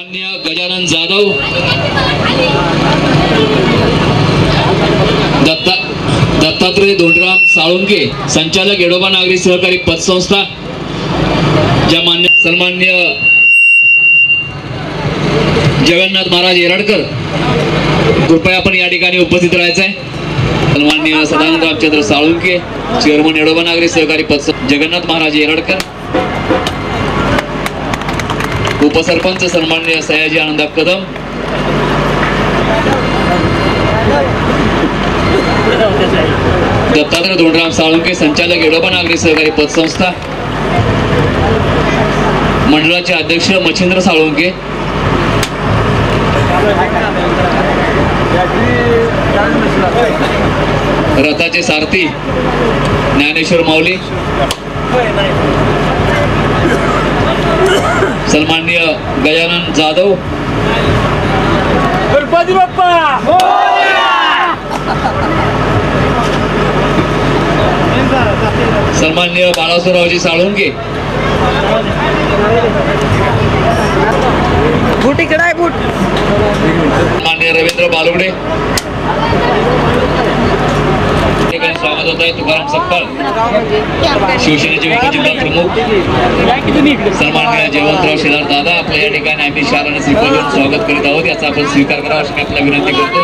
सन्माननीय गजानन जाधव, दत्तात्रय दोंडराम साळुंके, संचालक येडोबा नागरी सहकारी पतसंस्था, ज्या मान्य सन्माननीय जगन्नाथ महाराज येराडकर, कृपया आपण या ठिकाणी उपस्थित राहायचं आहे। सन्माननीय सदानंद रामचंद्र साळुंके, चेअरमन येडोबा नागरी सहकारी पतसंस्था, जगन्नाथ महाराज येराडकर, उपसरपंच सन्माननीय सयाजी आनंद कदम, दत्तात्रय दोंडराम साळुंके, संचालक येडोबा नागरी सहकारी पतसंस्था, मंडळाचे अध्यक्ष मच्छिंद्र साळुंके, रथाचे सारथी ज्ञानेश्वर माऊली, सन्माननीय गजानन जाधव, गणपती बाप्पा, सन्माननीय बाळासोरावजी साळुंके, बूट इकडे आहे बूट, सन्माननीय रवींद्र बालुगडे, स्वागत होत आहे। तुकाराम सपकाळ, शिवसेनेचे उपजिल्हा प्रमुख, सन्माननीय जयवंतराव शेलार दादा, आपल्या या ठिकाणी आम्ही शाल आणि श्रीफळ देऊन स्वागत करीत आहोत, याचा आपण स्वीकार करावा अशी आपल्याला विनंती करतो।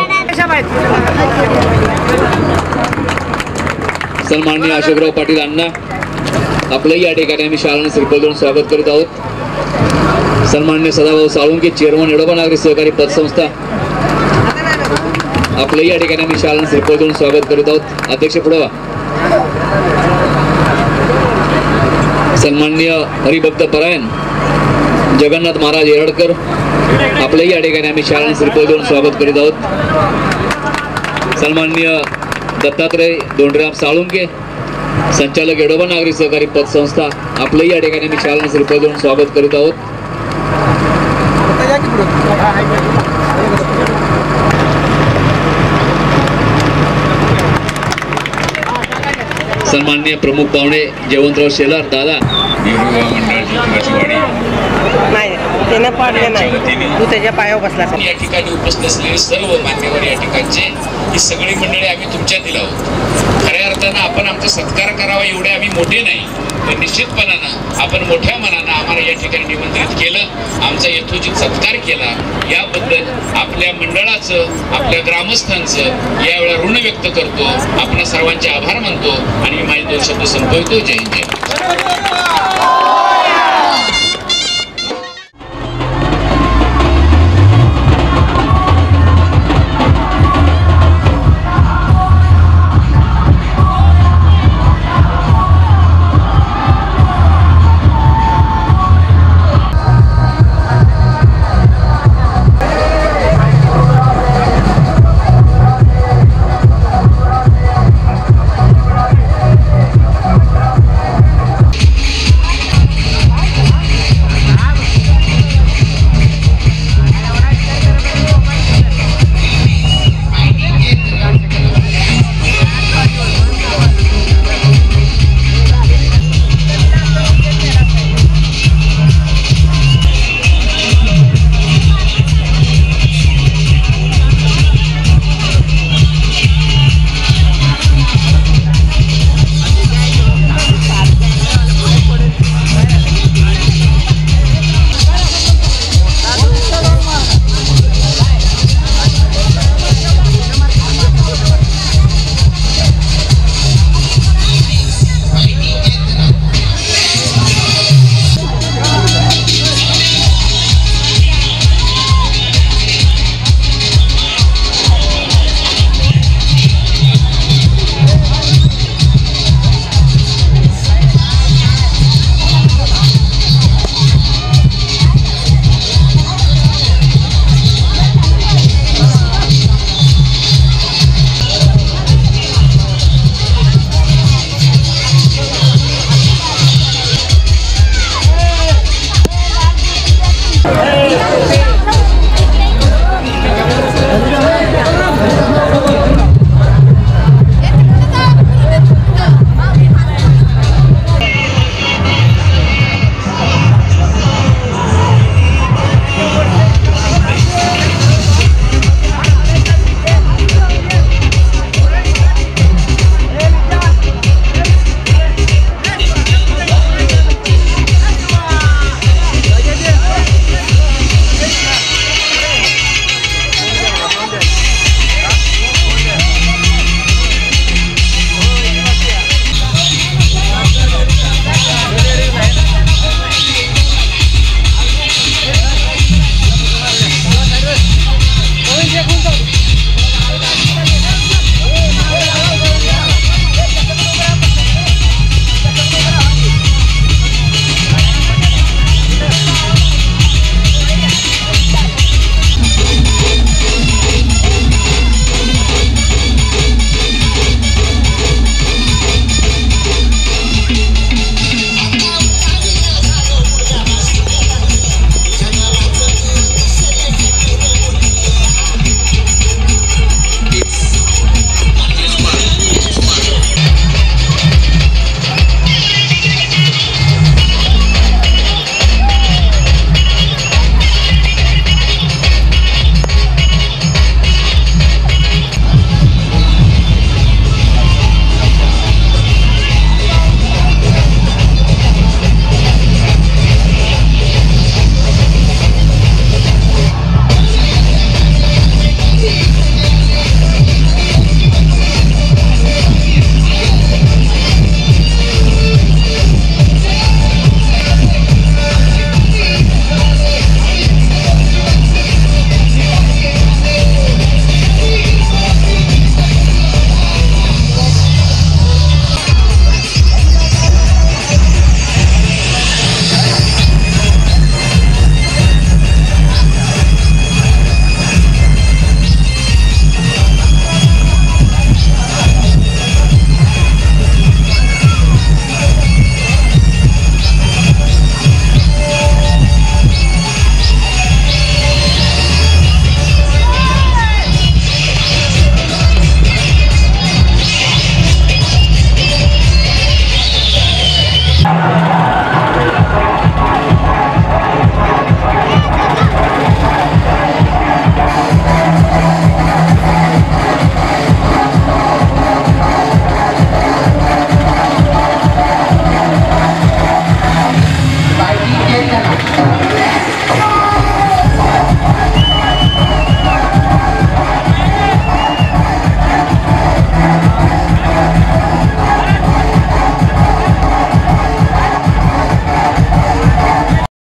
सन्माननीय अशोकराव पाटील अण्णा, आपलंही या ठिकाणी आम्ही शाल आणि श्रीफळ देऊन स्वागत करीत आहोत। सन्माननीय सदाभाऊ साळुंके, चेअरमन येडोबा नागरी सहकारी पतसंस्था, आपलंही या ठिकाणी आम्ही शाल आणि श्रीफळ देऊन स्वागत करीत आहोत। अध्यक्ष पुढे वा। सन्माननीय हरिभक्त परायण जगन्नाथ महाराज येराडकर, आपलंही या ठिकाणी आम्ही शाल आणि श्रीफळ देऊन स्वागत करीत आहोत। सन्माननीय दत्तात्रय दोंडराम साळुंके, संचालक येडोबा नागरी सहकारी पतसंस्था, आपलंही या ठिकाणी आम्ही शाल आणि श्रीफळ देऊन स्वागत करीत आहोत। सन्माननीय प्रमुख पाहुणे जयवंतराव शेलार दादा, नाही त्यानं पाडले नाही, तू त्याच्या पायावर बसला। या ठिकाणी उपस्थित असलेले सर्व मान्यवर या ठिकाणचे, ही सगळी मंडळी आम्ही तुमच्यातील आहोत। खऱ्या अर्थानं आपण आमचा सत्कार करावा एवढे आम्ही मोठे नाही, पण निश्चितपणानं आपण मोठ्या मनानं आम्हाला या ठिकाणी निमंत्रित केलं, आमचा यथोचित सत्कार केला, याबद्दल आपल्या मंडळाचं, आपल्या ग्रामस्थांचं यावेळेला ऋण व्यक्त करतो, आपल्या सर्वांचे आभार मानतो आणि माझे 2 शब्द संपवतो। जय हिंद।